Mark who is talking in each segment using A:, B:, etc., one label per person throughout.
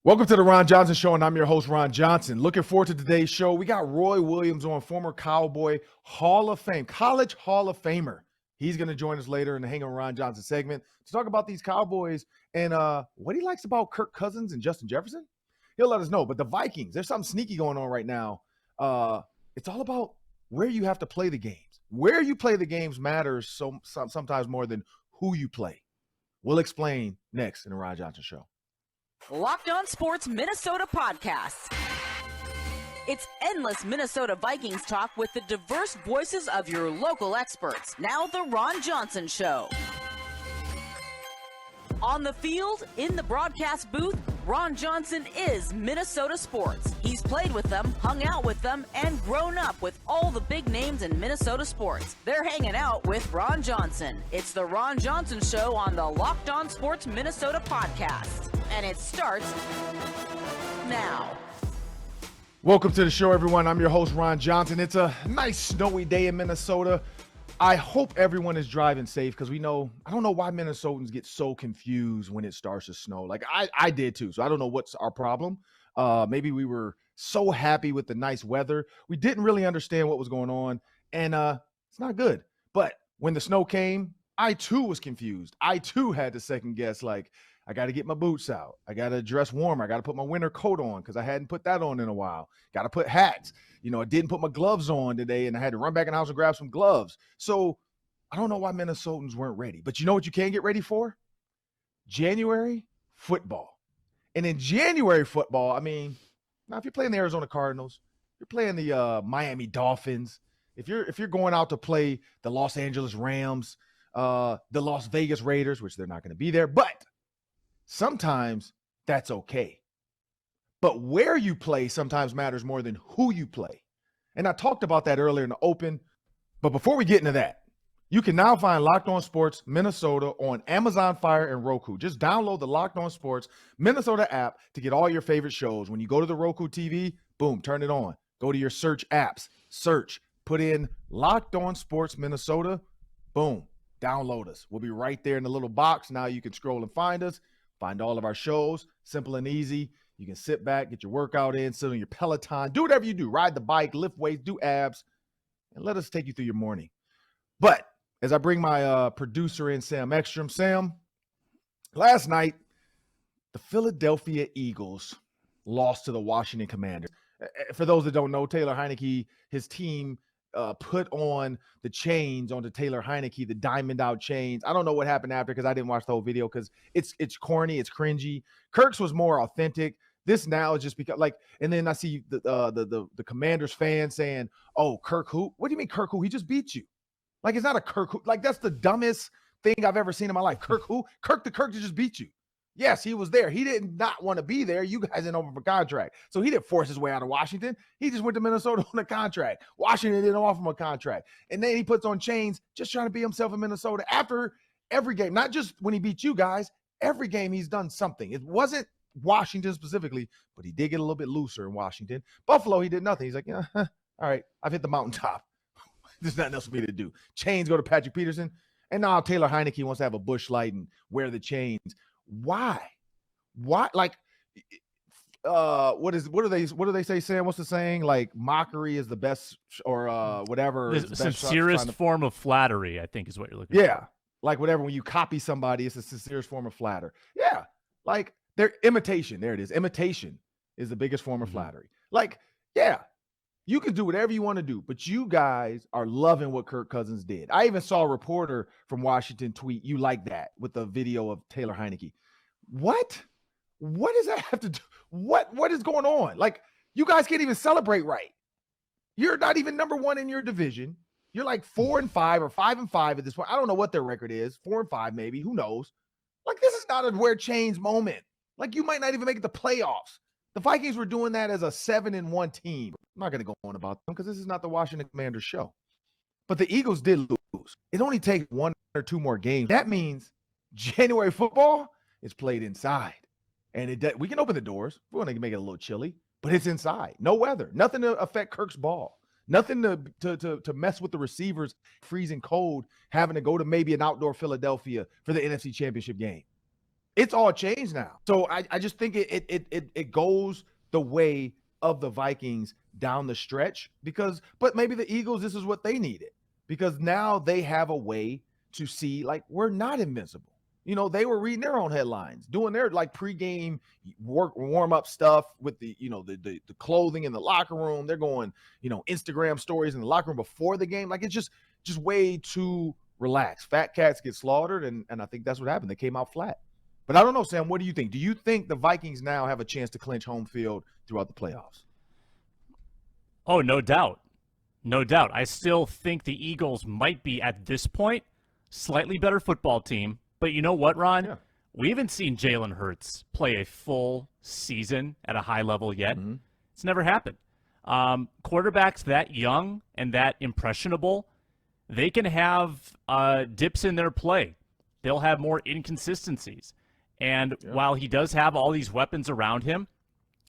A: Welcome to the Ron Johnson Show, and I'm your host, Ron Johnson. Looking forward to today's show. We got Roy Williams on, former Cowboy Hall of Fame, College Hall of Famer. He's going to join us later in the Hang on Ron Johnson segment to talk about these Cowboys and what he likes about Kirk Cousins and Justin Jefferson. He'll let us know. But the Vikings, there's something sneaky going on right now. It's all about where you have to play the games. Where you play the games matters sometimes more than who you play. We'll explain next in the Ron Johnson Show.
B: Locked On Sports Minnesota podcast. It's endless Minnesota Vikings talk with the diverse voices of your local experts. Now the Ron Johnson Show. On the field, in the broadcast booth, Ron Johnson is Minnesota sports. He's played with them, hung out with them, and grown up with all the big names in Minnesota sports. They're hanging out with Ron Johnson. It's the Ron Johnson Show on the Locked On Sports Minnesota podcast. And it starts now.
A: Welcome to the show, everyone. I'm your host, Ron Johnson. It's a nice snowy day in Minnesota. I hope everyone is driving safe because I don't know why Minnesotans get so confused when it starts to snow. Like I did too. So I don't know what's our problem. Maybe we were so happy with the nice weather. We didn't really understand what was going on, and it's not good. But when the snow came, I too was confused. I too had to second guess, like, I got to get my boots out. I got to dress warmer. I got to put my winter coat on because I hadn't put that on in a while. Got to put hats. I didn't put my gloves on today, and I had to run back in the house and grab some gloves. So I don't know why Minnesotans weren't ready. But you know what you can get ready for? January football. And in January football, now if you're playing the Arizona Cardinals, you're playing the Miami Dolphins, if you're going out to play the Los Angeles Rams, the Las Vegas Raiders, which they're not going to be there, but sometimes that's okay. But where you play sometimes matters more than who you play. And I talked about that earlier in the open. But before we get into that, you can now find Locked On Sports Minnesota on Amazon Fire and Roku. Just download the Locked On Sports Minnesota app to get all your favorite shows. When you go to the Roku TV, boom, turn it on. Go to your search apps, search, put in Locked On Sports Minnesota, boom, download us. We'll be right there in the little box. Now you can scroll and find us. Find all of our shows, simple and easy. You can sit back, get your workout in, sit on your Peloton, do whatever you do. Ride the bike, lift weights, do abs, and let us take you through your morning. But as I bring my producer in, Sam Ekstrom. Sam, last night, the Philadelphia Eagles lost to the Washington Commanders. For those that don't know, Taylor Heineke, his team put on the chains onto Taylor Heineke, the diamond out chains. I don't know what happened after because I didn't watch the whole video because it's corny, it's cringy. Kirk's was more authentic. This now is just because and then I see the Commanders fans saying, "Oh, Kirk who? What do you mean Kirk who? He just beat you." Like, it's not a Kirk who. Like, that's the dumbest thing I've ever seen in my life. Kirk who? Kirk that just beat you. Yes, he was there. He did not want to be there. You guys didn't offer him a contract. So he didn't force his way out of Washington. He just went to Minnesota on a contract. Washington didn't offer him a contract. And then he puts on chains just trying to be himself in Minnesota after every game. Not just when he beat you guys. Every game he's done something. It wasn't Washington specifically, but he did get a little bit looser in Washington. Buffalo, he did nothing. He's like, yeah, all right, I've hit the mountaintop. There's nothing else for me to do. Chains go to Patrick Peterson. And now Taylor Heineke wants to have a Busch Light and wear the chains. Why? Like, what do they say, Sam? What's the saying? Like, mockery is the best, or whatever.
C: The sincerest form of flattery, I think, is what you're looking for.
A: Yeah. Like, whatever, when you copy somebody, it's the sincerest form of flattery. Yeah. Like, they're imitation. There it is. Imitation is the biggest form of flattery. Like, yeah, you can do whatever you want to do, but you guys are loving what Kirk Cousins did. I even saw a reporter from Washington tweet, "You like that," with the video of Taylor Heineke. What? What does that have to do? What is going on? Like, you guys can't even celebrate right. You're not even number one in your division. You're like 4-5 or 5-5 at this point. I don't know what their record is. 4-5 maybe. Who knows? Like, this is not a wear chains moment. Like, you might not even make it the playoffs. The Vikings were doing that as a 7-1 team. I'm not going to go on about them because this is not the Washington Commanders show. But the Eagles did lose. It only takes 1 or 2 more games. That means January football is played inside. And we can open the doors. We want to make it a little chilly, but it's inside. No weather. Nothing to affect Kirk's ball. Nothing to mess with the receivers freezing cold, having to go to maybe an outdoor Philadelphia for the NFC Championship game. It's all changed now. So I just think it goes the way of the Vikings down the stretch but maybe the Eagles, this is what they needed, because now they have a way to see, like, we're not invincible. They were reading their own headlines, doing their like pregame warm up stuff with the clothing in the locker room. They're going, Instagram stories in the locker room before the game. Like, it's just way too relaxed. Fat cats get slaughtered, and I think that's what happened. They came out flat. But I don't know, Sam, what do you think? Do you think the Vikings now have a chance to clinch home field throughout the playoffs?
C: Oh, no doubt. No doubt. I still think the Eagles might be, at this point, slightly better football team. But you know what, Ron?
A: Yeah.
C: We haven't seen Jalen Hurts play a full season at a high level yet. Mm-hmm. It's never happened. Quarterbacks that young and that impressionable, they can have dips in their play. They'll have more inconsistencies. And while he does have all these weapons around him,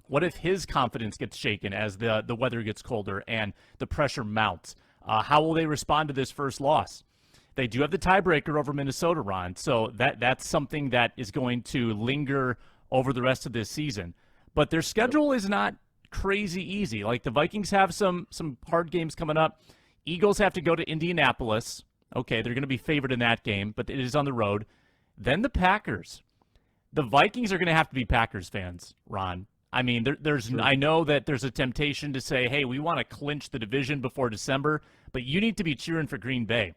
C: what if his confidence gets shaken as the weather gets colder and the pressure mounts? How will they respond to this first loss? They do have the tiebreaker over Minnesota, Ron, so that's something that is going to linger over the rest of this season. But their schedule is not crazy easy. Like, the Vikings have some hard games coming up. Eagles have to go to Indianapolis. Okay, they're going to be favored in that game, but it is on the road. Then the Packers. The Vikings are going to have to be Packers fans, Ron. I mean, I know that there's a temptation to say, hey, we want to clinch the division before December, but you need to be cheering for Green Bay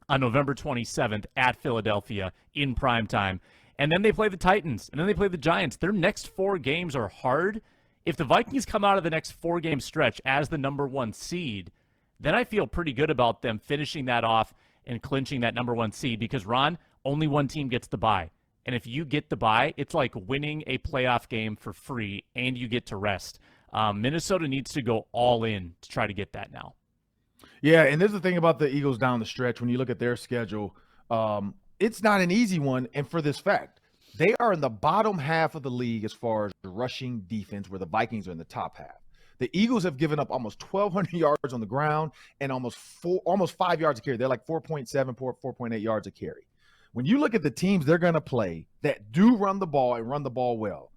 C: on November 27th at Philadelphia in primetime. And then they play the Titans, and then they play the Giants. Their next 4 games are hard. If the Vikings come out of the next 4-game stretch as the number 1 seed, then I feel pretty good about them finishing that off and clinching that number 1 seed, because, Ron, only one team gets the bye. And if you get the bye, it's like winning a playoff game for free, and you get to rest. Minnesota needs to go all in to try to get that now.
A: Yeah, and there's the thing about the Eagles down the stretch. When you look at their schedule, it's not an easy one, and for this fact, they are in the bottom half of the league as far as rushing defense, where the Vikings are in the top half. The Eagles have given up almost 1,200 yards on the ground and almost 5 yards a carry. They're like 4.7, 4.8 yards a carry. When you look at the teams they're going to play that do run the ball and run the ball well,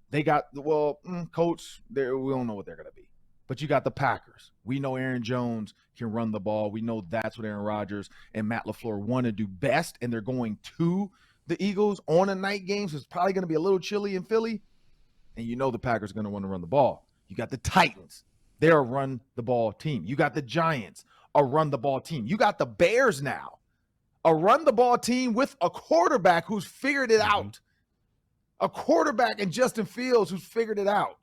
A: they got, Colts, we don't know what they're going to be. But you got the Packers. We know Aaron Jones can run the ball. We know that's what Aaron Rodgers and Matt LaFleur want to do best, and they're going to the Eagles on a night game, so it's probably going to be a little chilly in Philly, and you know the Packers are going to want to run the ball. You got the Titans. They're a run-the-ball team. You got the Giants, a run-the-ball team. You got the Bears now, a run-the-ball team with a quarterback who's figured it out. A quarterback in Justin Fields who's figured it out.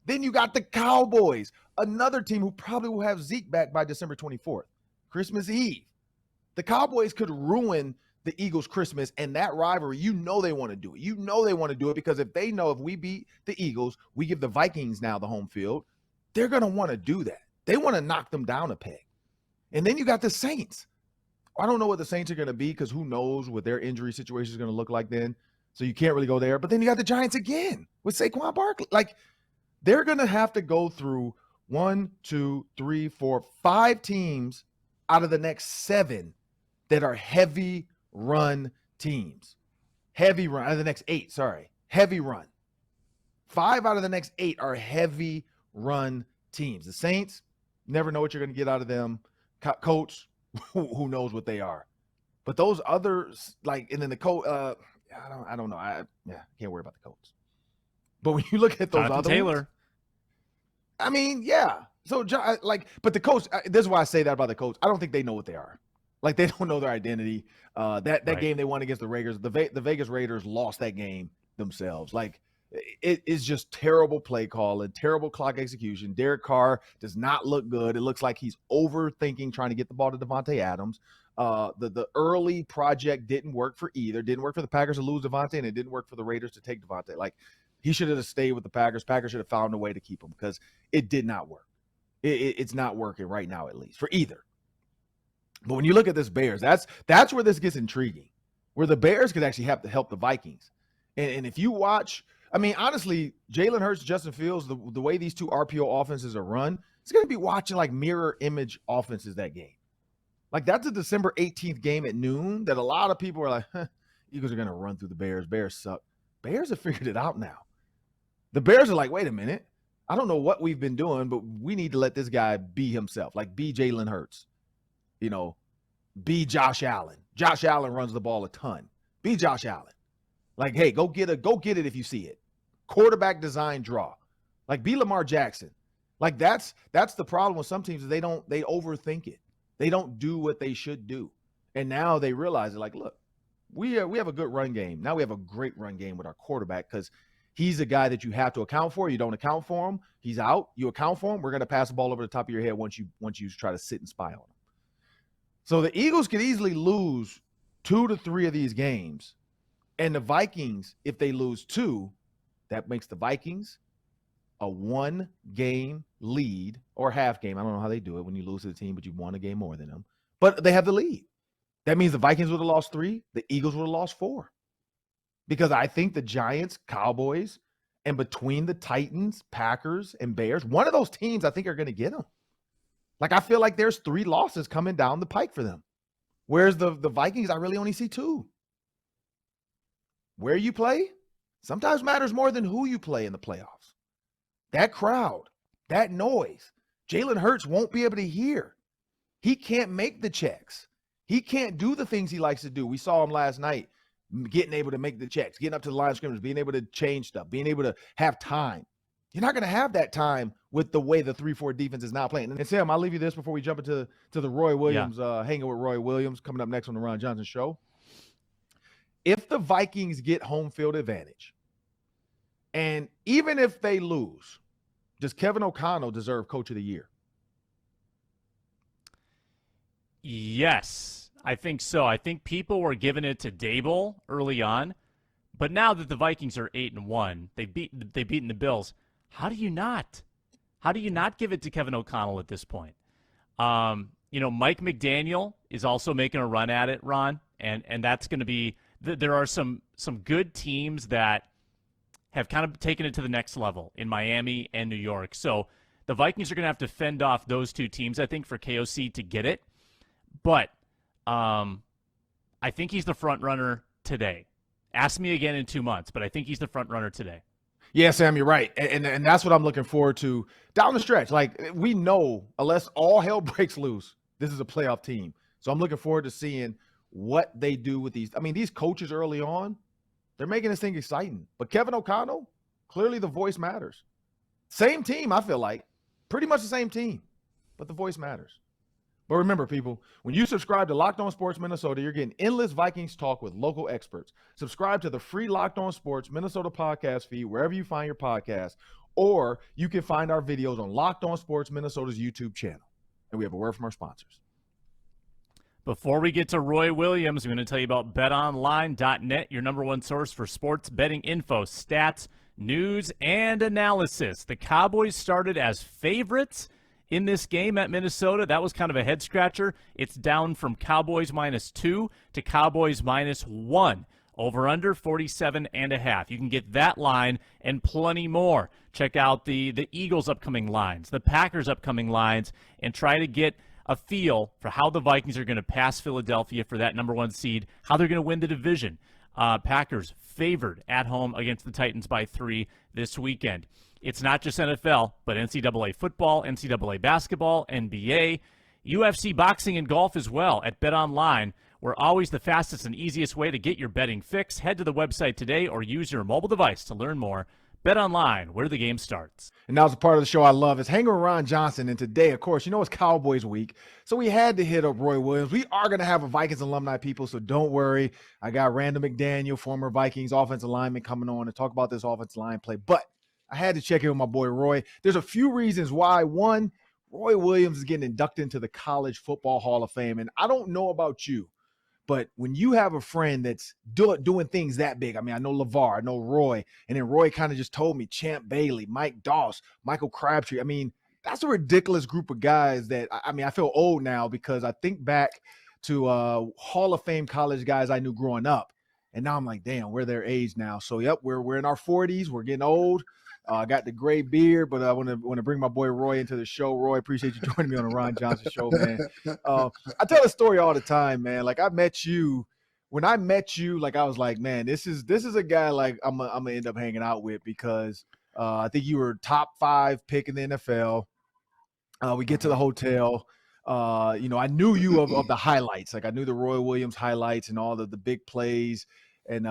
A: Then you got the Cowboys, another team who probably will have Zeke back by December 24th, Christmas Eve. The Cowboys could ruin the Eagles' Christmas, and that rivalry, you know they want to do it. You know they want to do it because if they know if we beat the Eagles, we give the Vikings now the home field, they're going to want to do that. They want to knock them down a peg. And then you got the Saints. I don't know what the Saints are going to be because who knows what their injury situation is going to look like then. So you can't really go there. But then you got the Giants again with Saquon Barkley. Like, they're going to have to go through 1, 2, 3, 4, 5 teams out of the next 7 that are heavy run teams. Heavy run. Out of the next 8, sorry. Heavy run. 5 out of the next 8 are heavy run teams. The Saints, never know what you're going to get out of them. Colts, who knows what they are. But those others, like, and then the Colts, I don't know. I can't worry about the Colts. But when you look at those other
C: Taylor.
A: ones, I mean, yeah. So, but the Colts, this is why I say that about the Colts. I don't think they know what they are. Like, they don't know their identity. That game they won against the Raiders, the Vegas Raiders lost that game themselves. Like, it is just terrible play call and terrible clock execution. Derek Carr does not look good. It looks like he's overthinking trying to get the ball to Devontae Adams. The early project didn't work for either. Didn't work for the Packers to lose Devontae, and it didn't work for the Raiders to take Devontae. Like, he should have stayed with the Packers. Packers should have found a way to keep him because it did not work. It's not working right now, at least, for either. But when you look at this Bears, that's where this gets intriguing, where the Bears could actually have to help the Vikings. And if you watch, I mean, honestly, Jalen Hurts, Justin Fields, the way these two RPO offenses are run, it's going to be watching like mirror image offenses that game. Like, that's a December 18th game at noon that a lot of people are like, Eagles are going to run through the Bears. Bears suck. Bears have figured it out now. The Bears are like, wait a minute. I don't know what we've been doing, but we need to let this guy be himself, like be Jalen Hurts, be Josh Allen. Josh Allen runs the ball a ton. Be Josh Allen. Like, hey, go get it if you see it. Quarterback design draw. Like, be Lamar Jackson. Like, that's the problem with some teams is they overthink it. They don't do what they should do. And now they realize it, like, look, we have a good run game. Now we have a great run game with our quarterback because he's a guy that you have to account for. You don't account for him, he's out. You account for him, we're going to pass the ball over the top of your head once you try to sit and spy on him. So the Eagles could easily lose 2 to 3 of these games. And the Vikings, if they lose 2, that makes the Vikings a 1-game lead or half game. I don't know how they do it when you lose to the team, but you've won a game more than them. But they have the lead. That means the Vikings would have lost 3. The Eagles would have lost 4. Because I think the Giants, Cowboys, and between the Titans, Packers, and Bears, one of those teams I think are going to get them. Like, I feel like there's 3 losses coming down the pike for them. Whereas the Vikings, I really only see 2. Where you play sometimes matters more than who you play in the playoffs. That crowd, that noise, Jalen Hurts won't be able to hear. He can't make the checks. He can't do the things he likes to do. We saw him last night getting able to make the checks, getting up to the line of scrimmage, being able to change stuff, being able to have time. You're not going to have that time with the way the 3-4 defense is now playing. And Sam, I'll leave you this before we jump into the Roy Williams, hanging with Roy Williams, coming up next on the Ron Johnson Show. If the Vikings get home field advantage, and even if they lose, does Kevin O'Connell deserve Coach of the Year?
C: Yes, I think so. I think people were giving it to Dable early on, but now that the Vikings are 8-1, they've beaten the Bills. How do you not? How do you not give it to Kevin O'Connell at this point? Mike McDaniel is also making a run at it, Ron, and that's going to be. There are some good teams that have kind of taken it to the next level in Miami and New York. So the Vikings are going to have to fend off those 2 teams, I think, for KOC to get it. But I think he's the front runner today. Ask me again in 2 months, but I think he's the front runner today.
A: Yeah, Sam, you're right. And that's what I'm looking forward to down the stretch. Like, we know, unless all hell breaks loose, this is a playoff team. So I'm looking forward to seeing what they do with these. I mean, these coaches early on, they're making this thing exciting. But Kevin O'Connell, clearly the voice matters. Same team, I feel like. Pretty much the same team. But the voice matters. But remember, people, when you subscribe to Locked On Sports Minnesota, you're getting endless Vikings talk with local experts. Subscribe to the free Locked On Sports Minnesota podcast feed wherever you find your podcast, or you can find our videos on Locked On Sports Minnesota's YouTube channel. And we have a word from our sponsors.
C: Before we get to Roy Williams, I'm going to tell you about betonline.net, your number one source for sports betting info, stats, news, and analysis. The Cowboys started as favorites in this game at Minnesota. That was kind of a head-scratcher. It's down from Cowboys -2 to Cowboys -1. Over-under 47.5. You can get that line and plenty more. Check out the Eagles' upcoming lines, the Packers' upcoming lines, and try to get a feel for how the Vikings are going to pass Philadelphia for that number 1 seed, how they're going to win the division. Packers favored at home against the Titans by 3 this weekend. It's not just NFL, but NCAA football, NCAA basketball, NBA, UFC, boxing, and golf as well at BetOnline. We're always the fastest and easiest way to get your betting fix. Head to the website today or use your mobile device to learn more. BetOnline, where the game starts.
A: And now's the part of the show I love. It's Hanging with Ron Johnson. And today, of course, it's Cowboys week. So we had to hit up Roy Williams. We are going to have a Vikings alumni, people, so don't worry. I got Randall McDaniel, former Vikings offensive lineman, coming on to talk about this offensive line play. But I had to check in with my boy Roy. There's a few reasons why. One, Roy Williams is getting inducted into the College Football Hall of Fame. And I don't know about you, but when you have a friend that's doing things that big, I mean, I know LeVar, I know Roy, and then Roy kind of just told me Champ Bailey, Mike Doss, Michael Crabtree. I mean, that's a ridiculous group of guys that, I mean, I feel old now because I think back to Hall of Fame college guys I knew growing up. And now I'm like, damn, we're their age now. So, yep, we're in our 40s. We're getting old. I got the gray beard, but I want to bring my boy Roy into the show. Roy, appreciate you joining me on the Ron Johnson Show, man. I tell a story all the time, man. Like, I met you when I met you, like I was like, man, this is a guy like I'm gonna end up hanging out with because I think you were top 5 pick in the NFL. We get to the hotel. I knew you of the highlights. Like I knew the Roy Williams highlights and all the big plays. And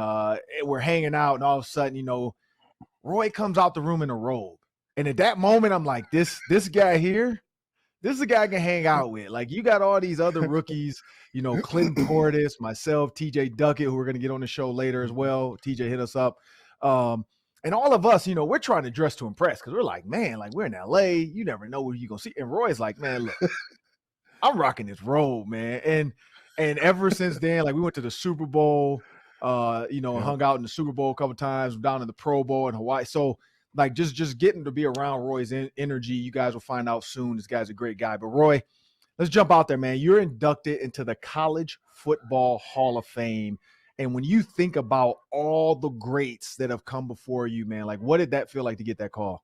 A: we're hanging out, and all of a sudden, Roy comes out the room in a robe. And at that moment, I'm like, this guy here, this is a guy I can hang out with. Like you got all these other rookies, Clinton Portis, myself, TJ Duckett, who we're going to get on the show later as well. TJ hit us up. And all of us, we're trying to dress to impress because we're like, man, like we're in LA. You never know who you're going to see. And Roy's like, man, look, I'm rocking this robe, man. And ever since then, like we went to the Super Bowl, hung out in the Super Bowl a couple times, down in the Pro Bowl in Hawaii. So like just getting to be around Roy's energy, you guys will find out soon. This guy's a great guy. But Roy, let's jump out there, man. You're inducted into the College Football Hall of Fame. And when you think about all the greats that have come before you, man, like what did that feel like to get that call?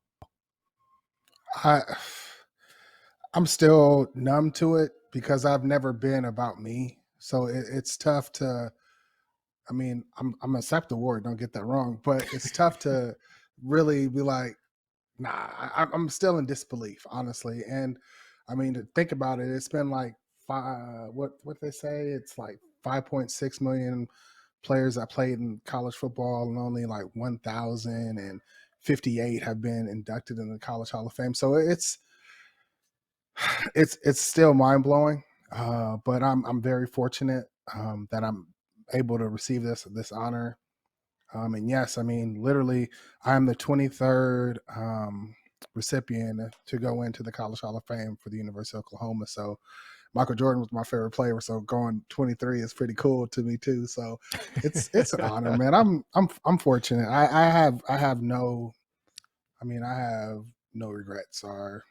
D: I'm still numb to it because I've never been about me. So it's tough to, I mean, I'm accept the award, don't get that wrong, but it's tough to really be like, nah, I'm still in disbelief, honestly. And I mean, to think about it, it's been like what they say, it's like 5.6 million players that played in college football, and only like 1,058 have been inducted in the College Hall of Fame. So it's still mind blowing, but I'm very fortunate that I'm able to receive this honor. And yes, I mean, literally, I'm the 23rd recipient to go into the College Hall of Fame for the University of Oklahoma. So Michael Jordan was my favorite player, so going 23 is pretty cool to me too. So it's an honor, man. I'm fortunate. I have no regrets, or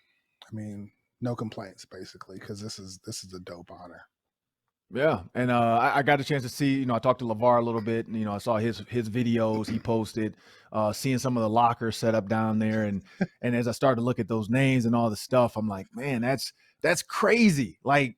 D: no complaints, basically, because this is a dope honor.
A: Yeah, and I got a chance to see, I talked to LeVar a little bit, and I saw his videos he posted, seeing some of the lockers set up down there, and as I started to look at those names and all the stuff, I'm like, man, that's crazy. Like,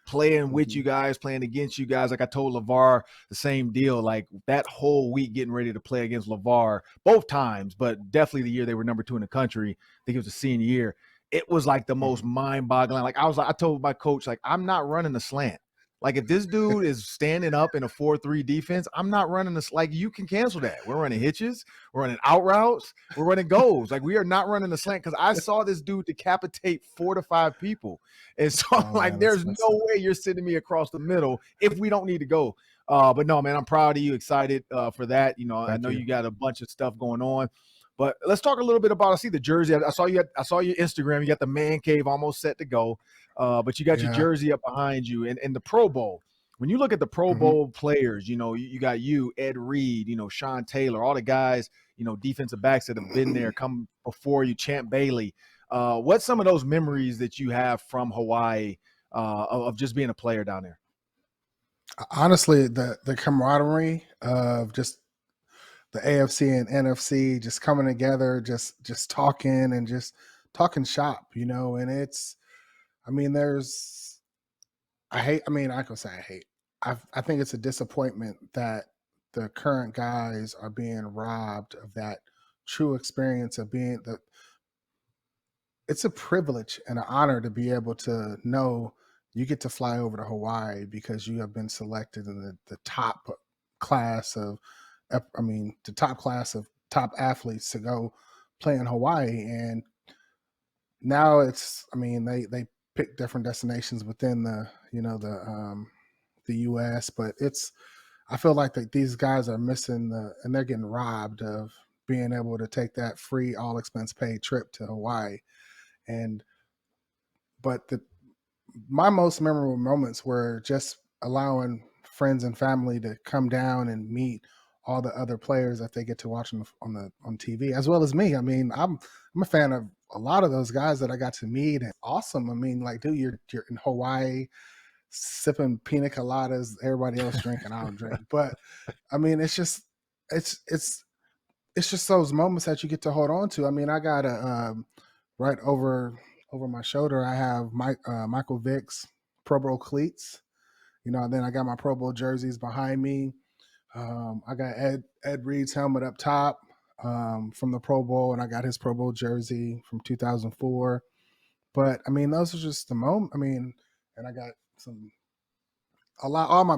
A: playing with you guys, playing against you guys. Like I told LeVar the same deal. Like that whole week getting ready to play against LeVar both times, but definitely the year they were number 2 in the country. I think it was the senior year. It was like the most mind-boggling. Like I told my coach, like I'm not running the slant. Like if this dude is standing up in a 4-3 defense, I'm not running this. Like you can cancel that. We're running hitches, we're running out routes, we're running goals. Like we are not running the slant because I saw this dude decapitate 4 to 5 people. And so I'm like, there's no way you're sending me across the middle if we don't need to go. But no, man, I'm proud of you, excited for that. I know you got a bunch of stuff going on. But let's talk a little bit about, I see the jersey. I saw your Instagram. You got the man cave almost set to go. But you got your jersey up behind you, and the Pro Bowl. When you look at the Pro Bowl players, you got Ed Reed, Sean Taylor, all the guys, defensive backs that have been there, come before you, Champ Bailey. What's some of those memories that you have from Hawaii of just being a player down there?
D: Honestly, the camaraderie of just the AFC and NFC just coming together, just talking and just talking shop, and it's, I think it's a disappointment that the current guys are being robbed of that true experience of being it's a privilege and an honor to be able to know you get to fly over to Hawaii because you have been selected in the top class of, top athletes to go play in Hawaii. And now it's, they pick different destinations within the U.S., but I feel like that these guys are missing and they're getting robbed of being able to take that free, all expense paid trip to Hawaii. But my most memorable moments were just allowing friends and family to come down and meet all the other players that they get to watch on TV, as well as me. I'm a fan of a lot of those guys that I got to meet, and awesome. Dude, you're in Hawaii sipping pina coladas, everybody else drinking, I don't drink. But it's just those moments that you get to hold on to. I got a right over my shoulder, I have Michael Vick's Pro Bowl cleats. You know, and then I got my Pro Bowl jerseys behind me. I got Ed Reed's helmet up top from the Pro Bowl, and I got his Pro Bowl jersey from 2004. But I mean, those are just the moment. I mean, and I got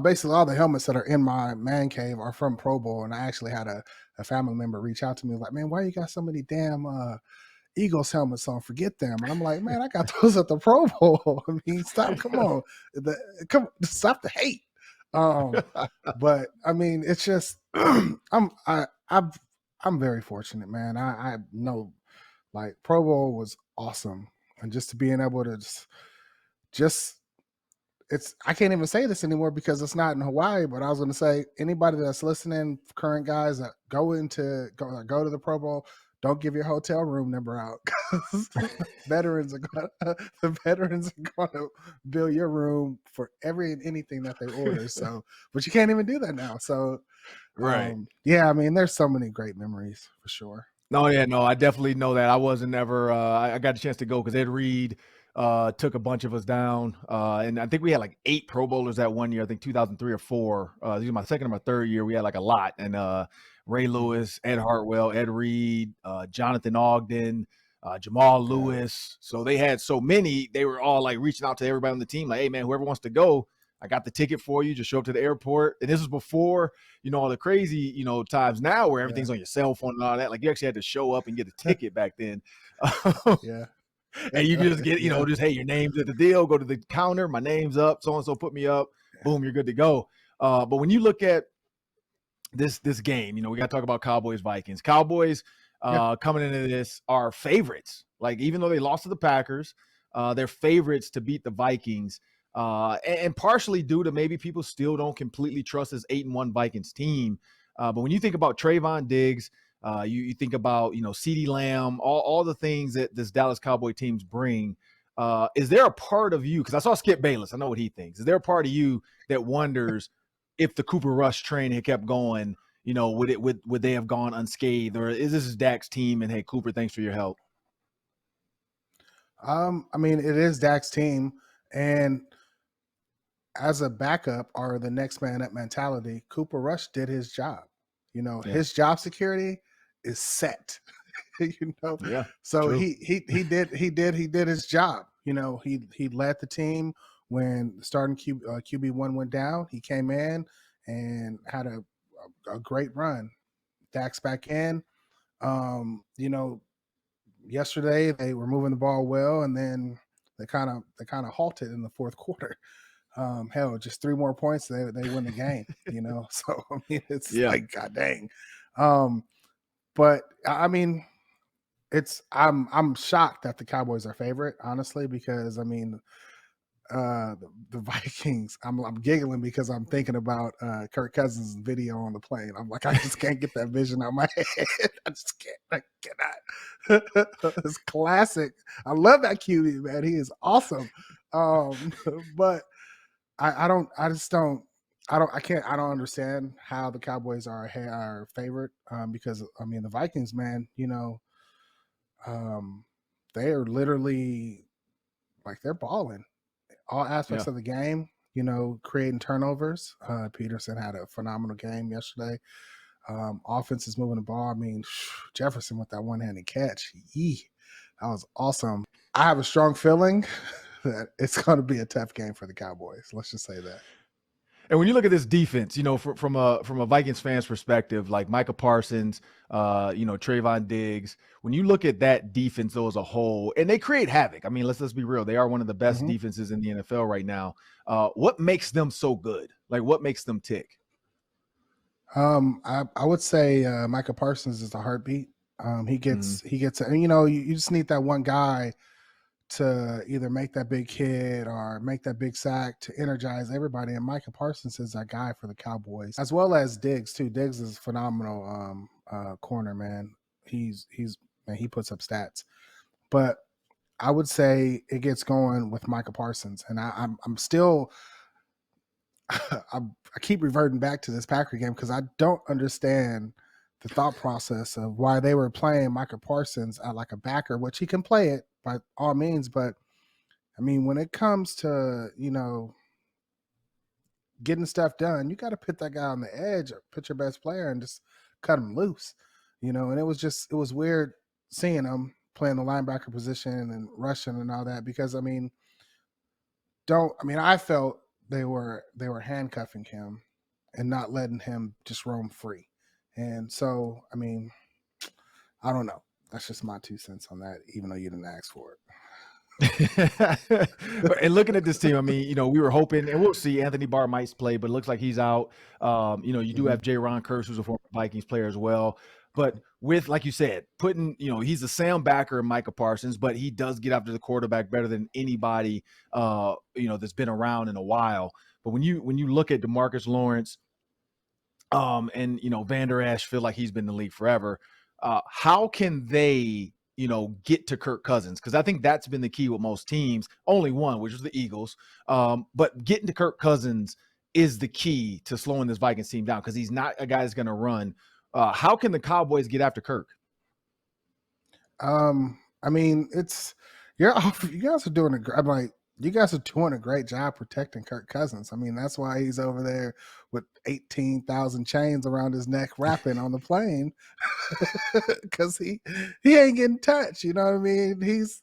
D: basically all the helmets that are in my man cave are from Pro Bowl, and I actually had a family member reach out to me like, "Man, why you got so many damn Eagles helmets on? Forget them." And I'm like, "Man, I got those at the Pro Bowl. I mean, come on, stop the hate." But I mean, it's just I'm very fortunate, man. I know, like, Pro Bowl was awesome, and just to being able to just it's I can't even say this anymore because it's not in Hawaii, but I was going to say anybody that's listening, current guys that go to the Pro Bowl, don't give your hotel room number out because the veterans are going to bill your room for anything that they order. So, but you can't even do that now. So,
A: Right.
D: Yeah, I mean, there's so many great memories for sure.
A: No, yeah, no, I definitely know that. I wasn't ever I got a chance to go because Ed Reed took a bunch of us down. And I think we had like 8 Pro Bowlers that one year, I think 2003 or 4. This was my second or my third year. We had like a lot. And Ray Lewis, Ed Hartwell, Ed Reed, Jonathan Ogden, Jamal Lewis. So they had so many, they were all like reaching out to everybody on the team, like, "Hey man, whoever wants to go, I got the ticket for you. Just show up to the airport." And this was before, all the crazy, times now where everything's on your cell phone and all that. Like, you actually had to show up and get a ticket back then.
D: Yeah.
A: And you can just get, just, "Hey, your name's at the deal. Go to the counter. My name's up. So-and-so put me up. Boom, you're good to go." But when you look at this game, we got to talk about Cowboys, Vikings. Cowboys coming into this are favorites. Like, even though they lost to the Packers, they're favorites to beat the Vikings. And partially due to maybe people still don't completely trust this 8-1 Vikings team. But when you think about Trayvon Diggs, you think about, CeeDee Lamb, all the things that this Dallas Cowboy teams bring. Is there a part of you, because I saw Skip Bayless, I know what he thinks. Is there a part of you that wonders if the Cooper Rush train had kept going, would they have gone unscathed? Or is this Dak's team and, hey, Cooper, thanks for your help?
D: I mean, it is Dak's team, and as a backup or the next man up mentality, Cooper Rush did his job. His job security is set.
A: Yeah.
D: So
A: true.
D: he did his job. He led the team when the starting QB1 went down. He came in and had a great run. Dak's back in. Yesterday they were moving the ball well, and then they kind of halted in the fourth quarter. Hell, just 3 more points, they win the game. So I mean, it's like, god dang. But I mean, I'm shocked that the Cowboys are favorite, honestly, because I mean, the Vikings, I'm giggling because I'm thinking about Kirk Cousins' video on the plane. I'm like, I just can't get that vision out of my head. I just can't. I cannot. It's classic. I love that QB, man. He is awesome. But I don't understand how the Cowboys are our favorite, because I mean, the Vikings, man, they are literally, like, they're balling all aspects of the game, creating turnovers. Peterson had a phenomenal game yesterday. Offense is moving the ball. I mean, Jefferson with that one-handed catch. That was awesome. I have a strong feeling that it's going to be a tough game for the Cowboys. Let's just say that.
A: And when you look at this defense, from a Vikings fan's perspective, like Micah Parsons, Trayvon Diggs, when you look at that defense though as a whole, and they create havoc. I mean, let's be real. They are one of the best defenses in the NFL right now. What makes them so good? Like, what makes them tick?
D: I would say Micah Parsons is the heartbeat. He gets, you just need that one guy to either make that big hit or make that big sack to energize everybody. And Micah Parsons is that guy for the Cowboys, as well as Diggs too. Diggs is a phenomenal corner, man. He puts up stats. But I would say it gets going with Micah Parsons. And I'm still I keep reverting back to this Packer game because I don't understand the thought process of why they were playing Micah Parsons like a backer, which he can play it by all means. But I mean, when it comes to, getting stuff done, you got to put that guy on the edge or put your best player and just cut him loose, and it was weird seeing him playing the linebacker position and rushing and all that, because I felt they were handcuffing him and not letting him just roam free. And so, I don't know. That's just my 2 cents on that, even though you didn't ask for it.
A: And looking at this team, we were hoping, and we'll see, Anthony Barr might play, but it looks like he's out. You do have J-Ron Kearse, who's a former Vikings player as well. But with, like you said, putting, he's a sound backer in Micah Parsons, but he does get after the quarterback better than anybody, that's been around in a while. But when you look at DeMarcus Lawrence, and Vander Esch, feel like he's been in the league forever. How can they, get to Kirk Cousins? Because I think that's been the key with most teams. Only one, which was the Eagles. But getting to Kirk Cousins is the key to slowing this Vikings team down, because he's not a guy that's going to run. How can the Cowboys get after Kirk?
D: You guys are doing you guys are doing a great job protecting Kirk Cousins. That's why he's over there with 18,000 chains around his neck rapping on the plane, because he ain't getting touched. You know what I mean? He's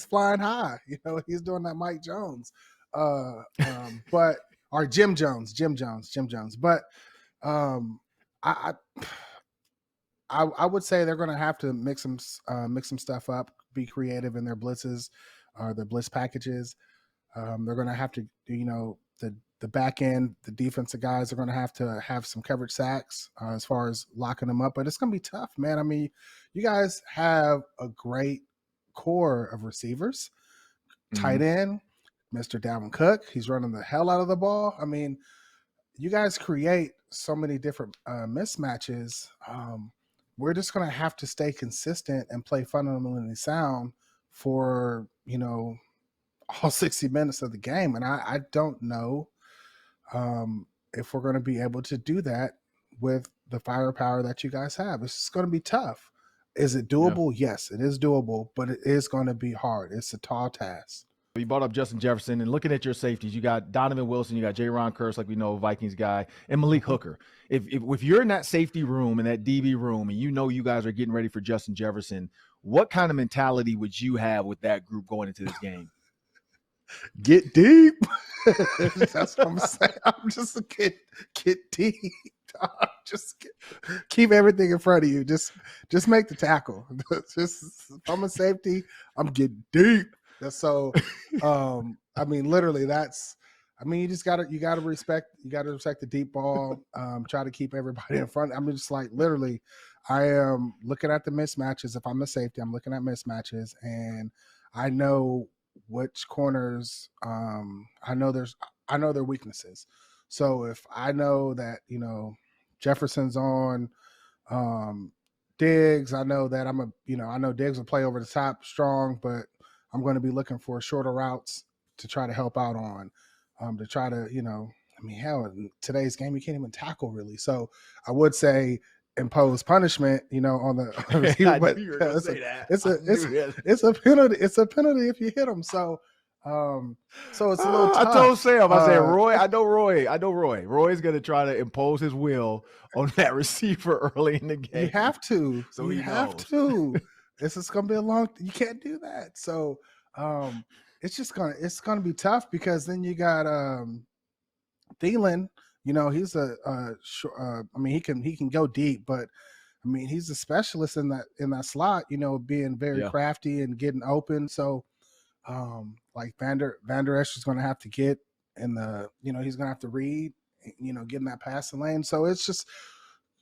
D: flying high. He's doing that Mike Jones, but or Jim Jones. But I would say they're going to have to mix some stuff up, be creative in their blitzes, their blitz packages. They're going to have to, the back end, the defensive guys are going to have some coverage sacks as far as locking them up. But it's going to be tough, man. You guys have a great core of receivers. Tight end, Mr. Dalvin Cook, he's running the hell out of the ball. You guys create so many different mismatches. We're just going to have to stay consistent and play fundamentally sound for, all 60 minutes of the game. And I don't know if we're going to be able to do that with the firepower that you guys have. It's going to be tough. Is it doable? Yeah. Yes, it is doable, but it is going to be hard. It's a tall task.
A: You brought up Justin Jefferson, and looking at your safeties, you got Donovan Wilson, you got J-Ron Kearse, like we know, Vikings guy, and Malik Hooker. If you're in that safety room, in that DB room, and you guys are getting ready for Justin Jefferson, what kind of mentality would you have with that group going into this game?
D: Get deep. That's what I'm saying. I'm just a get deep. Just keep everything in front of you. Just make the tackle. Just if I'm a safety, I'm getting deep. So, literally, that's. You just gotta respect the deep ball. Try to keep everybody in front. Just like literally, I am looking at the mismatches. If I'm a safety, I'm looking at mismatches, and I know which corners. I know their weaknesses. So if I know that Jefferson's on Diggs, I know that I know Diggs will play over the top strong, but I'm going to be looking for shorter routes to try to help out on, to try to, hell, in today's game, you can't even tackle really. So I would say impose punishment, on the receiver, but it's a penalty. It's a penalty if you hit them. So it's a little tough.
A: I told Sam, I said, Roy, I know Roy. Roy's going to try to impose his will on that receiver early in the game.
D: You have to.
A: So
D: you have to. This is going to be a long. You can't do that. So it's gonna be tough, because then you got Thielen. He's he can go deep, but he's a specialist in that slot. Being very crafty and getting open. So like Vander Esch is going to have to get in the. He's going to have to read. Get in that passing lane. So it's just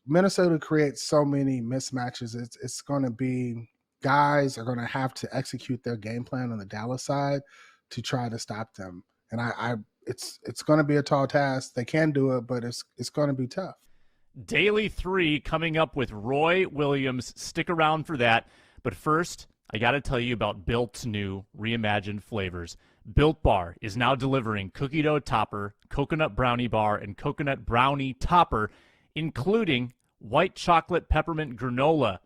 D: Minnesota creates so many mismatches. It's going to be. Guys are going to have to execute their game plan on the Dallas side to try to stop them. And it's going to be a tall task. They can do it, but it's going to be tough.
C: Daily 3 coming up with Roy Williams. Stick around for that. But first, I got to tell you about Built's new reimagined flavors. Built Bar is now delivering cookie dough topper, coconut brownie bar, and coconut brownie topper, including white chocolate peppermint granola.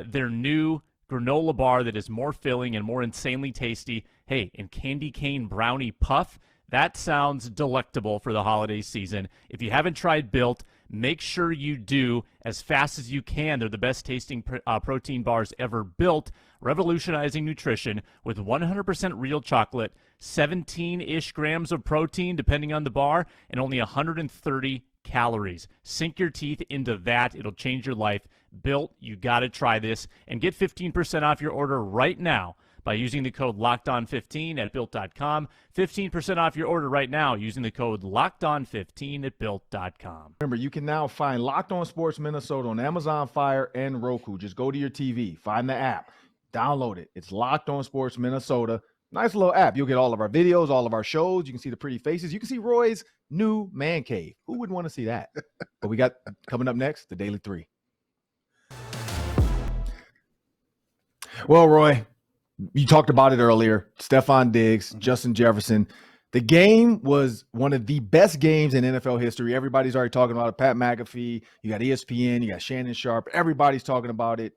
C: Their new granola bar that is more filling and more insanely tasty. Hey, and candy cane brownie puff. That sounds delectable for the holiday season. If you haven't tried Built, make sure you do as fast as you can. They're the best tasting protein bars ever built, revolutionizing nutrition with 100% real chocolate, 17-ish grams of protein depending on the bar, and only 130 calories. Sink your teeth into that. It'll change your life. Built, you got to try this and get 15% off your order right now by using the code LOCKEDON15 at Built.com. 15% off your order right now using the code LOCKEDON15 at Built.com.
A: Remember, you can now find Locked On Sports Minnesota on Amazon Fire and Roku. Just go to your TV, find the app, download it. It's Locked On Sports Minnesota. Nice little app. You'll get all of our videos, all of our shows. You can see the pretty faces. You can see Roy's new man cave. Who wouldn't want to see that? But we got coming up next, the Daily 3. Well, Roy, you talked about it earlier. Stephon Diggs, Justin Jefferson. The game was one of the best games in NFL history. Everybody's already talking about it. Pat McAfee, you got ESPN, you got Shannon Sharp. Everybody's talking about it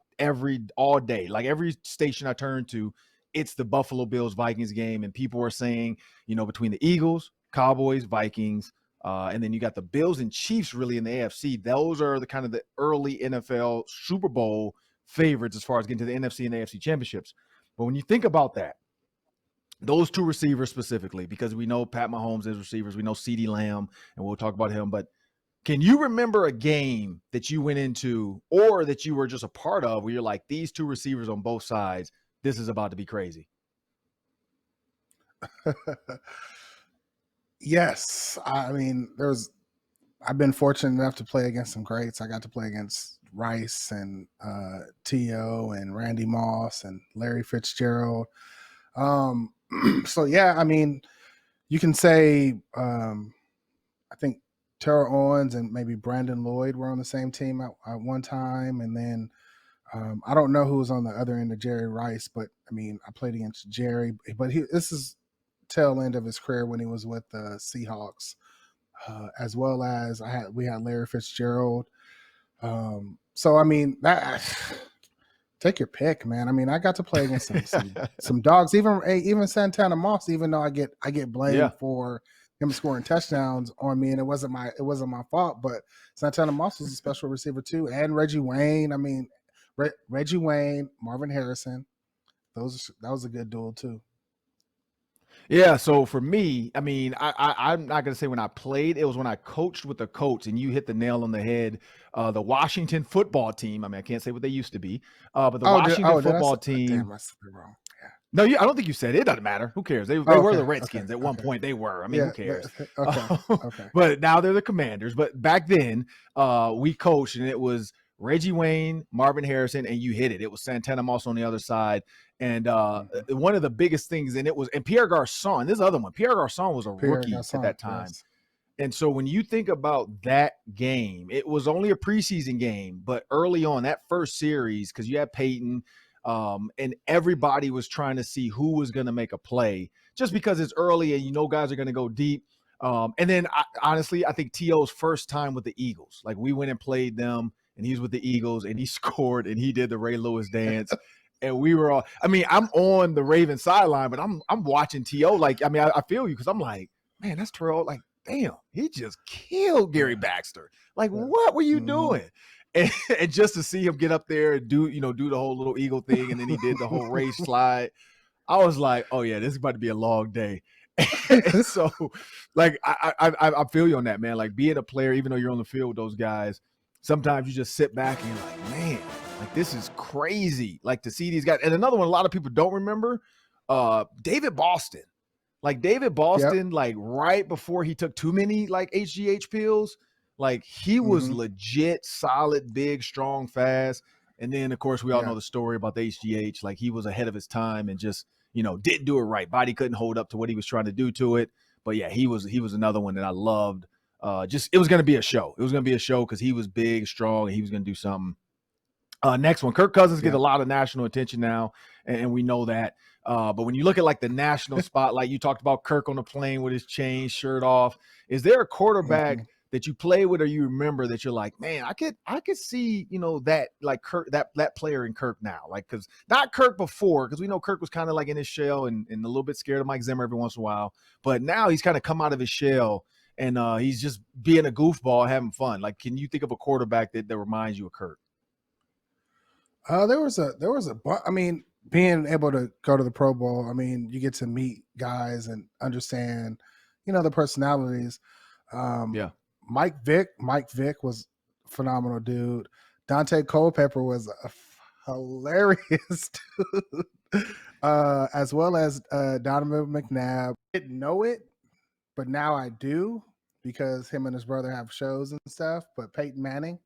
A: all day. Like every station I turn to, it's the Buffalo Bills Vikings game. And people are saying, between the Eagles, Cowboys, Vikings, and then you got the Bills and Chiefs really in the AFC. Those are the kind of the early NFL Super Bowl favorites as far as getting to the NFC and AFC championships. But when you think about that, those two receivers specifically, because we know Pat Mahomes is receivers, we know CeeDee Lamb, and we'll talk about him. But can you remember a game that you went into or that you were just a part of where you're like, these two receivers on both sides, this is about to be crazy?
D: Yes. I mean, I've been fortunate enough to play against some greats. I got to play against Rice and T.O. and Randy Moss and Larry Fitzgerald. So, yeah, I mean, you can say I think Terrell Owens and maybe Brandon Lloyd were on the same team at one time. And then I don't know who was on the other end of Jerry Rice, but, I mean, I played against Jerry. But this is tail end of his career when he was with the Seahawks, as well as we had Larry Fitzgerald. So I mean, take your pick, man. I mean, I got to play against some dogs, even Santana Moss. Even though I get blamed for him scoring touchdowns on me, and it wasn't my fault. But Santana Moss was a special receiver too, and Reggie Wayne. I mean, Reggie Wayne, Marvin Harrison. That was a good duel too.
A: Yeah, so for me, I mean, I'm not going to say when I played. It was when I coached with the coach, and you hit the nail on the head. The Washington football team, I mean, I can't say what they used to be, but the Washington football team.
D: Damn, I said it wrong. Yeah.
A: No, I don't think you said it. It doesn't matter. Who cares? They were the Redskins at one point. They were. I mean, who cares?
D: Okay.
A: But now they're the Commanders. But back then, we coached, and it was Reggie Wayne, Marvin Harrison, and you hit it. It was Santana Moss on the other side. And one of the biggest things, and Pierre Garçon, this other one, Pierre Garçon was a rookie at that time. Yes. And so when you think about that game, it was only a preseason game, but early on that first series, because you had Peyton, and everybody was trying to see who was going to make a play just because it's early and guys are going to go deep. And then honestly, I think T.O.'s first time with the Eagles, like we went and played them and he was with the Eagles and he scored and he did the Ray Lewis dance. And we were all, I mean, I'm on the Ravens sideline, but I'm watching T.O. Like, I mean, I feel you because I'm like, man, that's Terrell. Like, damn, he just killed Gary Baxter. Like, what were you doing? And just to see him get up there and do the whole little eagle thing, and then he did the whole race slide. I was like, oh yeah, this is about to be a long day. And so, like, I feel you on that, man. Like, being a player, even though you're on the field with those guys, sometimes you just sit back and you're like, man, like this is crazy. Like to see these guys. And another one, a lot of people don't remember, David Boston. Like David Boston, like right before he took too many like HGH pills, like he was legit, solid, big, strong, fast. And then of course we all know the story about the HGH. Like he was ahead of his time and just, didn't do it right. Body couldn't hold up to what he was trying to do to it. But yeah, he was another one that I loved. It was going to be a show. It was going to be a show because he was big, strong, and he was going to do something. Next one, Kirk Cousins gets a lot of national attention now, and we know that. But when you look at like the national spotlight, you talked about Kirk on the plane with his chain, shirt off. Is there a quarterback that you play with or you remember that you're like, man, I could see, that like Kirk, that player in Kirk now, like, because not Kirk before, because we know Kirk was kind of like in his shell and a little bit scared of Mike Zimmer every once in a while, but now he's kind of come out of his shell and he's just being a goofball, having fun. Like, can you think of a quarterback that reminds you of Kirk?
D: There was I mean, being able to go to the Pro Bowl, I mean, you get to meet guys and understand, the personalities.
A: Yeah.
D: Mike Vick was a phenomenal dude. Dante Culpepper was a hilarious dude. As well as Donovan McNabb. I didn't know it, but now I do because him and his brother have shows and stuff. But Peyton Manning,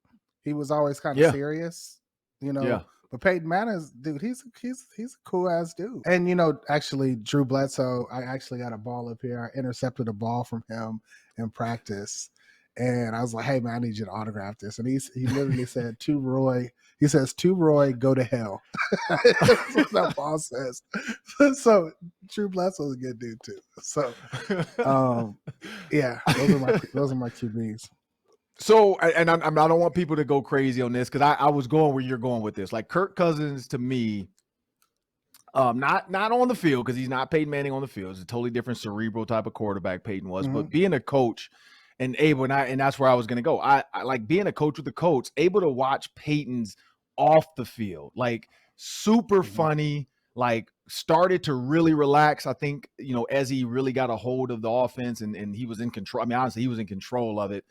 D: he was always kind of serious,
A: Yeah.
D: But Peyton Manning's dude, he's a cool ass dude. And actually Drew Bledsoe, I actually got a ball up here. I intercepted a ball from him in practice. And I was like, hey man, I need you to autograph this. And he literally said to Roy, he says, to Roy, go to hell. That's what that ball says. So Drew Bledsoe's a good dude too. So yeah, those are my QBs.
A: So, and I don't want people to go crazy on this because I was going where you're going with this. Like Kirk Cousins to me, not on the field because he's not Peyton Manning on the field. It's a totally different cerebral type of quarterback Peyton was. Mm-hmm. But being a coach and able, and that's where I was going to go. I like being a coach with the coach, able to watch Peyton's off the field, like super funny, like started to really relax. I think, as he really got a hold of the offense and he was in control. I mean, honestly, he was in control of it.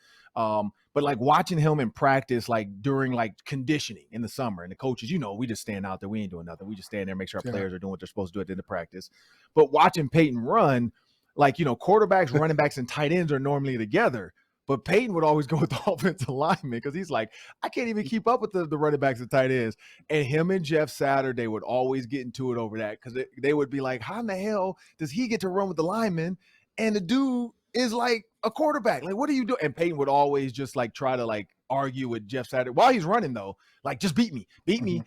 A: But like watching him in practice, like during like conditioning in the summer, and the coaches, we just stand out there. We ain't doing nothing. We just stand there and make sure our players are doing what they're supposed to do at the end of practice. But watching Peyton run, like, quarterbacks, running backs, and tight ends are normally together. But Peyton would always go with the offensive lineman because he's like, I can't even keep up with the running backs and tight ends. And him and Jeff Saturday would always get into it over that because they would be like, how in the hell does he get to run with the lineman? And the dude is like a quarterback. Like, what are you doing? And Peyton would always just like try to like argue with Jeff Saturday while he's running though. Like, just beat me,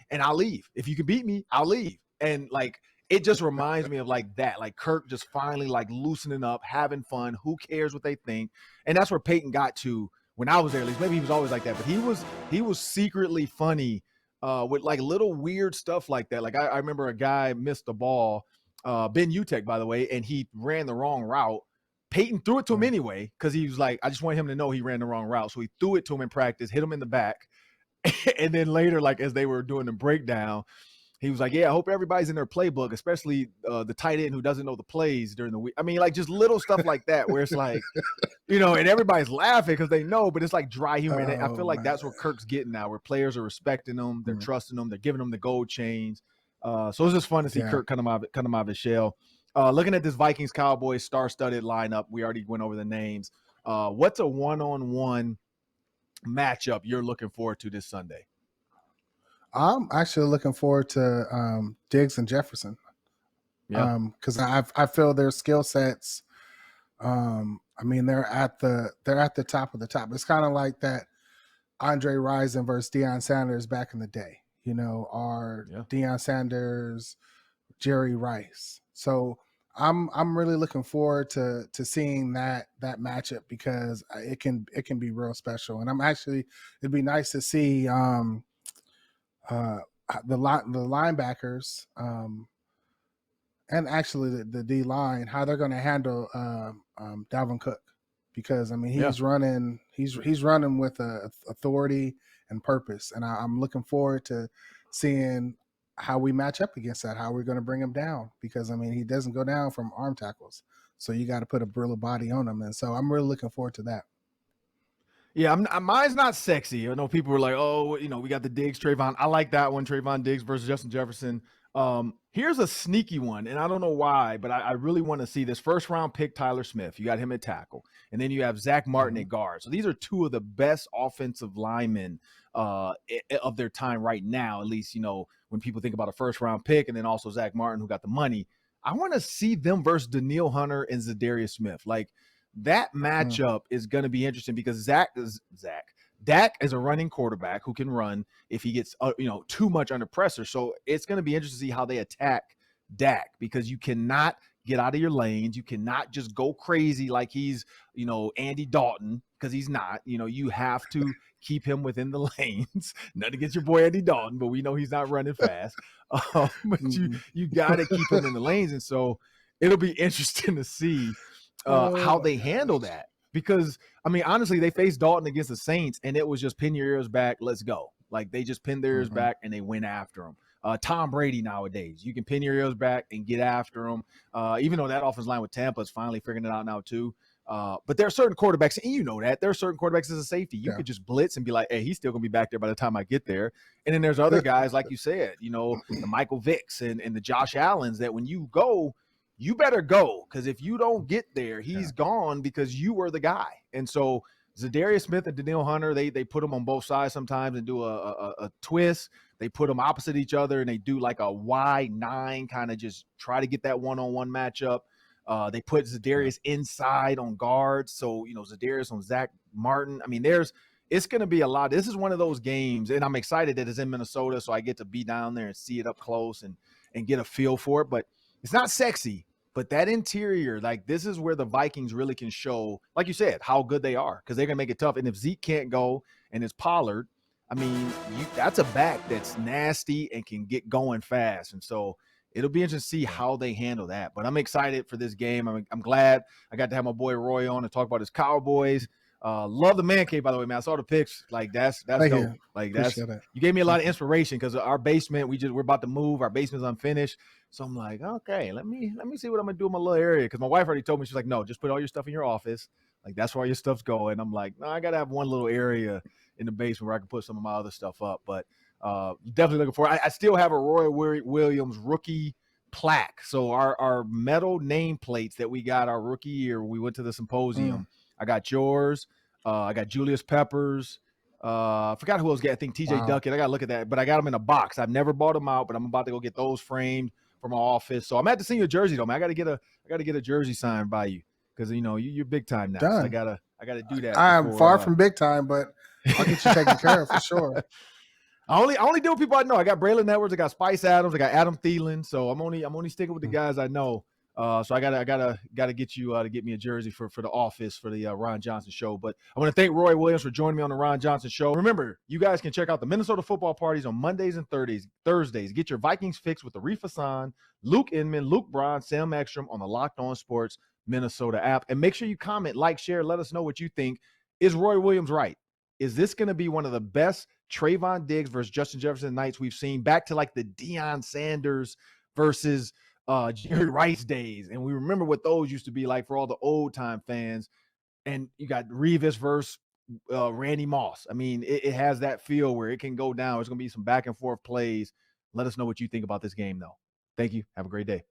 A: and I'll leave. If you can beat me, I'll leave. And like, it just reminds me of like that, like Kirk just finally like loosening up, having fun. Who cares what they think? And that's where Peyton got to when I was there. At least maybe he was always like that, but he was secretly funny with like little weird stuff like that. Like I remember a guy missed the ball, Ben Utek, by the way, and he ran the wrong route. Peyton threw it to him anyway because he was like, I just want him to know he ran the wrong route. So he threw it to him in practice, hit him in the back. And then later, like as they were doing the breakdown, he was like, yeah, I hope everybody's in their playbook, especially the tight end who doesn't know the plays during the week. I mean, like just little stuff like that where it's like, and everybody's laughing because they know, but it's like dry humor. And I feel like that's what Kirk's getting now, where players are respecting them, they're trusting them, they're giving them the gold chains. So it's just fun to see Kirk come out of his shell. Looking at this Vikings Cowboys star-studded lineup, we already went over the names. What's a one-on-one matchup you're looking forward to this Sunday?
D: I'm actually looking forward to Diggs and Jefferson. Yeah, because I feel their skill sets. I mean, they're at the top of the top. It's kind of like that Andre Rison versus Deion Sanders back in the day. Deion Sanders, Jerry Rice. So I'm really looking forward to seeing that matchup because it can be real special. And it'd be nice to see the linebackers and actually the D line, how they're going to handle Dalvin Cook, because I mean he's running with authority and purpose, and I'm looking forward to seeing how we match up against that, how we're going to bring him down, because I mean he doesn't go down from arm tackles, so you got to put a Brillo body on him, and so I'm really looking forward to that.
A: Yeah, mine's not sexy. I know people were like, oh, we got the Diggs, Trayvon. I like that one, Trayvon Diggs versus Justin Jefferson. Here's a sneaky one, and I don't know why, but I really want to see this. First round pick, Tyler Smith. You got him at tackle. And then you have Zach Martin at guard. So these are two of the best offensive linemen of their time right now, at least, when people think about a first round pick, and then also Zach Martin, who got the money. I want to see them versus Danielle Hunter and Za'Darius Smith. Like, that matchup is going to be interesting because Dak is a running quarterback who can run if he gets too much under pressure. So it's going to be interesting to see how they attack Dak, because you cannot get out of your lanes. You cannot just go crazy like he's Andy Dalton, because he's not. You know, you have to keep him within the lanes. Nothing against your boy Andy Dalton, but we know he's not running fast. But you got to keep him in the lanes, and so it'll be interesting to see how they handle that. Because, I mean, honestly, they faced Dalton against the Saints, and it was just pin your ears back, let's go. Like, they just pinned their ears back, and they went after him. Tom Brady nowadays, you can pin your ears back and get after him. Even though that offensive line with Tampa is finally figuring it out now too. But there are certain quarterbacks, and you know that. There are certain quarterbacks as a safety. You could just blitz and be like, hey, he's still going to be back there by the time I get there. And then there's other guys, like you said, you know, the Michael Vicks and the Josh Allens that when you go, you better go, because if you don't get there, he's gone because you were the guy. And so za'darius Smith and Danielle Hunter, they put them on both sides sometimes and do a twist. They put them opposite each other, and they do like a Y9, kind of just try to get that one-on-one matchup. They put za'darius inside on guards. So, you know, za'darius on Zach Martin. I mean, it's going to be a lot. This is one of those games, and I'm excited that it's in Minnesota, so I get to be down there and see it up close and get a feel for it. But it's not sexy. But that interior, like, this is where the Vikings really can show, like you said, how good they are, because they're going to make it tough. And if Zeke can't go and it's Pollard, I mean, that's a back that's nasty and can get going fast. And so it'll be interesting to see how they handle that. But I'm excited for this game. I'm glad I got to have my boy Roy on to talk about his Cowboys. Love the man cave, by the way, man. I saw the pics. Like, that's dope.
D: You.
A: Like, you gave me a lot of inspiration, because our basement, we're about to move. Our basement's unfinished. So I'm like, okay, let me see what I'm gonna do in my little area. Because my wife already told me, she's like, no, just put all your stuff in your office. Like, that's where all your stuff's going. I'm like, no, I gotta have one little area in the basement where I can put some of my other stuff up. But definitely looking forward. I still have a Roy Williams rookie plaque. So our metal nameplates that we got our rookie year, we went to the symposium. I got yours. I got Julius Peppers. I forgot who else got. I think TJ Duckett. I got to look at that. But I got them in a box. I've never bought them out, but I'm about to go get those framed for my office. So I'm at the senior jersey though, man. I got to get a jersey signed by you, because you know you're big time now. So I gotta do that.
D: I'm far from big time, but I'll get you taken care of for sure.
A: I only deal with people I know. I got Braylon Edwards, I got Spice Adams, I got Adam Thielen. So I'm only sticking with the guys I know. So I gotta get you to get me a jersey for the office for the Ron Johnson show. But I want to thank Roy Williams for joining me on the Ron Johnson show. Remember, you guys can check out the Minnesota football parties on Mondays and Thursdays. Get your Vikings fix with Arif Hassan, Luke Inman, Luke Braun, Sam Ekstrom on the Locked On Sports Minnesota app. And make sure you comment, like, share, let us know what you think. Is Roy Williams right? Is this going to be one of the best Trayvon Diggs versus Justin Jefferson nights we've seen, back to like the Deion Sanders versus Jerry Rice days? And we remember what those used to be like for all the old time fans. And you got Revis versus Randy Moss. I mean, it has that feel where it can go down. It's going to be some back and forth plays. Let us know what you think about this game, though. Thank you. Have a great day.